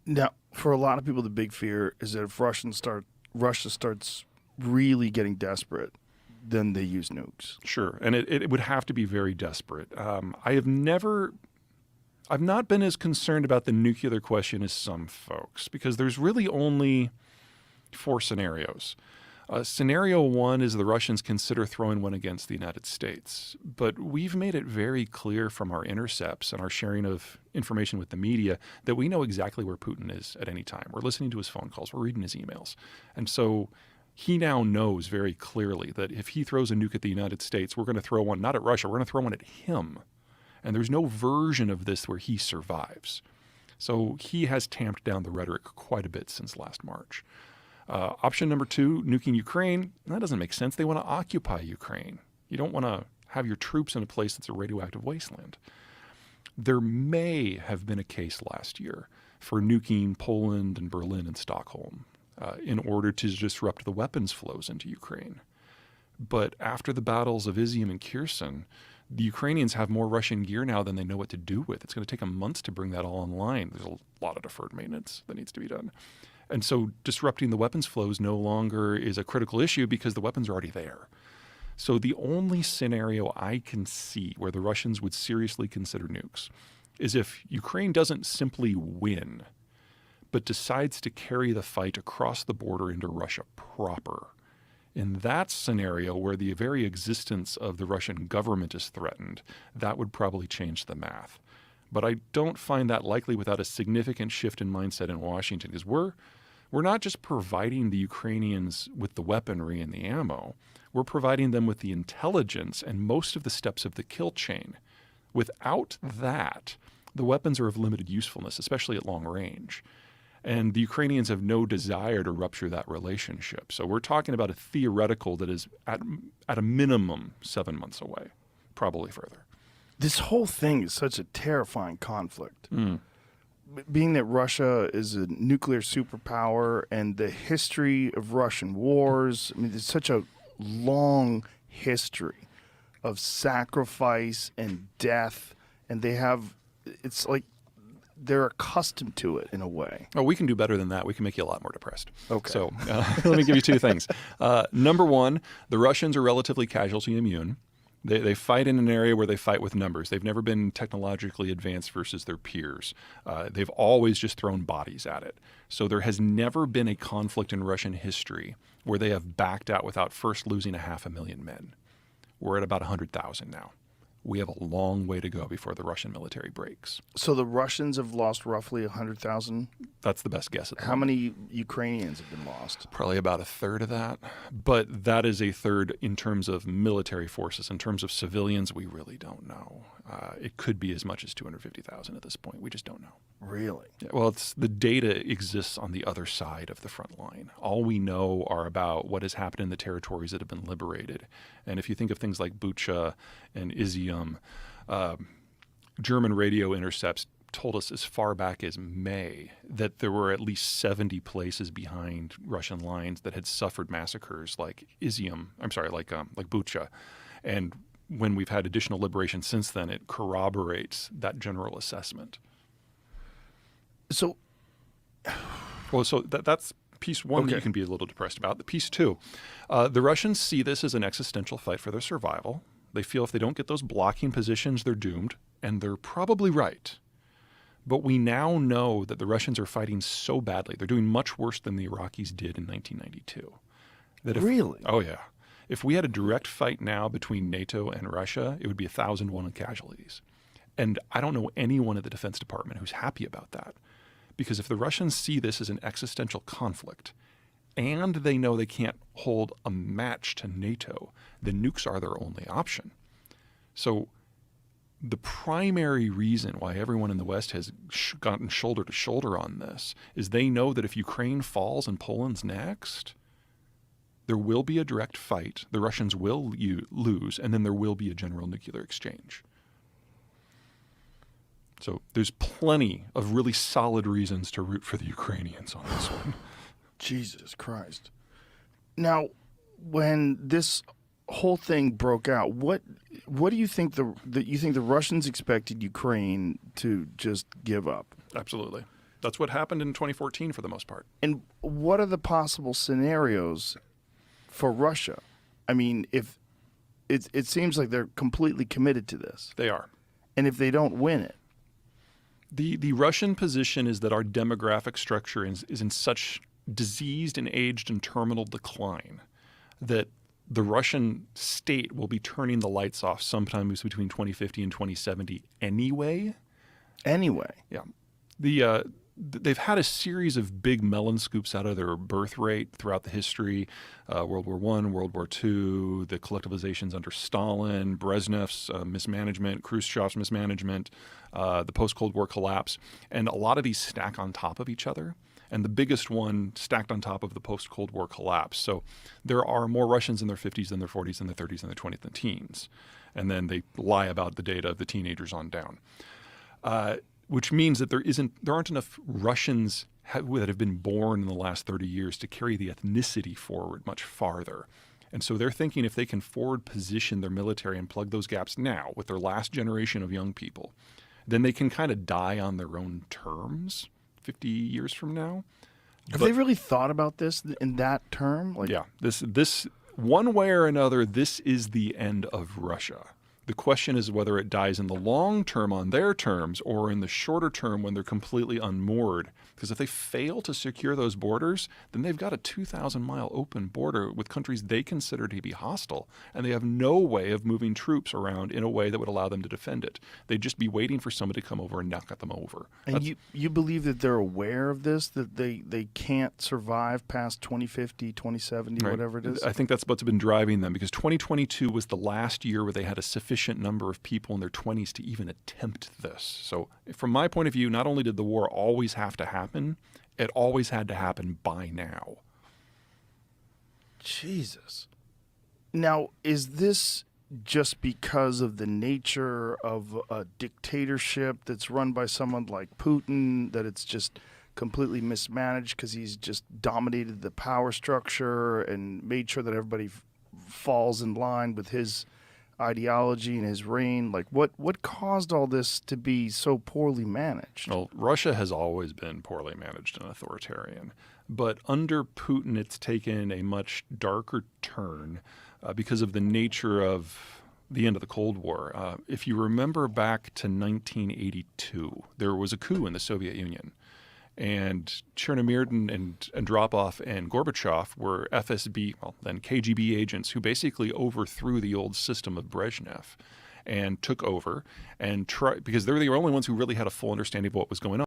Now, for a lot of people, the big fear is that if Russia starts really getting desperate, then they use nukes. Sure, and it would have to be very desperate. I've not been as concerned about the nuclear question as some folks, because there's really only 4 scenarios. Scenario 1 is the Russians consider throwing one against the United States. But we've made it very clear from our intercepts and our sharing of information with the media that we know exactly where Putin is at any time. We're listening to his phone calls. We're reading his emails. And so he now knows very clearly that if he throws a nuke at the United States, we're going to throw one not at Russia, we're going to throw one at him. And there's no version of this where he survives. So he has tamped down the rhetoric quite a bit since last March. Option number 2, nuking Ukraine, that doesn't make sense. They want to occupy Ukraine. You don't want to have your troops in a place that's a radioactive wasteland. There may have been a case last year for nuking Poland and Berlin and Stockholm in order to disrupt the weapons flows into Ukraine. But after the battles of Izium and Kherson, the Ukrainians have more Russian gear now than they know what to do with. It's going to take them months to bring that all online. There's a lot of deferred maintenance that needs to be done. And so disrupting the weapons flows no longer is a critical issue because the weapons are already there. So the only scenario I can see where the Russians would seriously consider nukes is if Ukraine doesn't simply win, but decides to carry the fight across the border into Russia proper. In that scenario, where the very existence of the Russian government is threatened, that would probably change the math. But I don't find that likely without a significant shift in mindset in Washington, because we're not just providing the Ukrainians with the weaponry and the ammo, we're providing them with the intelligence and most of the steps of the kill chain. Without that, the weapons are of limited usefulness, especially at long range. And the Ukrainians have no desire to rupture that relationship. So we're talking about a theoretical that is at a minimum 7 months away, probably further. This whole thing is such a terrifying conflict. Being that Russia is a nuclear superpower and the history of Russian wars, I mean, there's such a long history of sacrifice and death, and it's like they're accustomed to it in a way. Oh, we can do better than that. We can make you a lot more depressed. Okay. So let me give you 2 things. Number 1, the Russians are relatively casualty immune. They fight in an area where they fight with numbers. They've never been technologically advanced versus their peers. They've always just thrown bodies at it. So there has never been a conflict in Russian history where they have backed out without first losing 500,000 men. We're at about 100,000 now. We have a long way to go before the Russian military breaks. So the Russians have lost roughly 100,000? That's the best guess at the How moment. many Ukrainians have been lost? Probably about a third of that. But that is a third in terms of military forces. In terms of civilians, we really don't know. It could be as much as 250,000 at this point. We just don't know. Really? Yeah, well, the data exists on the other side of the front line. All we know are about what has happened in the territories that have been liberated. And if you think of things like Bucha and Izium, German radio intercepts told us as far back as May that there were at least 70 places behind Russian lines that had suffered massacres like Bucha. And when we've had additional liberation since then, it corroborates that general assessment. So, that's piece 1 that you can be a little depressed about. The piece 2, the Russians see this as an existential fight for their survival. They feel if they don't get those blocking positions, they're doomed, and they're probably right. But we now know that the Russians are fighting so badly. They're doing much worse than the Iraqis did in 1992. Really? Oh, yeah. If we had a direct fight now between NATO and Russia, it would be 1,001 casualties. And I don't know anyone at the Defense Department who's happy about that. Because if the Russians see this as an existential conflict, and they know they can't hold a match to NATO, then nukes are their only option. So the primary reason why everyone in the West has gotten shoulder to shoulder on this is they know that if Ukraine falls and Poland's next, there will be a direct fight, the Russians will lose, and then there will be a general nuclear exchange. So there's plenty of really solid reasons to root for the Ukrainians on this one. Jesus Christ. Now, when this whole thing broke out, what do you think the Russians expected Ukraine to just give up? Absolutely. That's what happened in 2014 for the most part. And what are the possible scenarios for Russia? I mean, if it seems like they're completely committed to this. They are. And if they don't win it, The Russian position is that our demographic structure is in such diseased and aged and terminal decline that the Russian state will be turning the lights off sometimes between 2050 and 2070 anyway. Yeah. They've had a series of big melon scoops out of their birth rate throughout the history. World War I, World War II, the collectivizations under Stalin, Brezhnev's mismanagement, Khrushchev's mismanagement, the post-Cold War collapse. And a lot of these stack on top of each other. And the biggest one stacked on top of the post-Cold War collapse. So there are more Russians in their 50s than their 40s and their 30s and their 20s and teens. And then they lie about the data of the teenagers on down. Which means that there aren't enough Russians that have been born in the last 30 years to carry the ethnicity forward much farther. And so they're thinking if they can forward position their military and plug those gaps now with their last generation of young people, then they can kind of die on their own terms 50 years from now. Have they really thought about this in that term? Yeah, this one way or another, this is the end of Russia. The question is whether it dies in the long term on their terms or in the shorter term when they're completely unmoored. Because if they fail to secure those borders, then they've got a 2,000-mile open border with countries they consider to be hostile, and they have no way of moving troops around in a way that would allow them to defend it. They'd just be waiting for somebody to come over and knock them over. And you believe that they're aware of this, that they can't survive past 2050, 2070, right. Whatever it is? I think that's what's been driving them, because 2022 was the last year where they had a sufficient number of people in their 20s to even attempt this. So from my point of view, not only did the war always have to happen, it always had to happen by now. Jesus. Now, is this just because of the nature of a dictatorship that's run by someone like Putin, that it's just completely mismanaged because he's just dominated the power structure and made sure that everybody falls in line with his ideology and his reign? Like, what caused all this to be so poorly managed? Well, Russia has always been poorly managed and authoritarian, but under Putin, it's taken a much darker turn because of the nature of the end of the Cold War. If you remember back to 1982, there was a coup in the Soviet Union. And Chernomyrdin and Andropov and Gorbachev were FSB, well, then KGB agents who basically overthrew the old system of Brezhnev and took over and because they were the only ones who really had a full understanding of what was going on.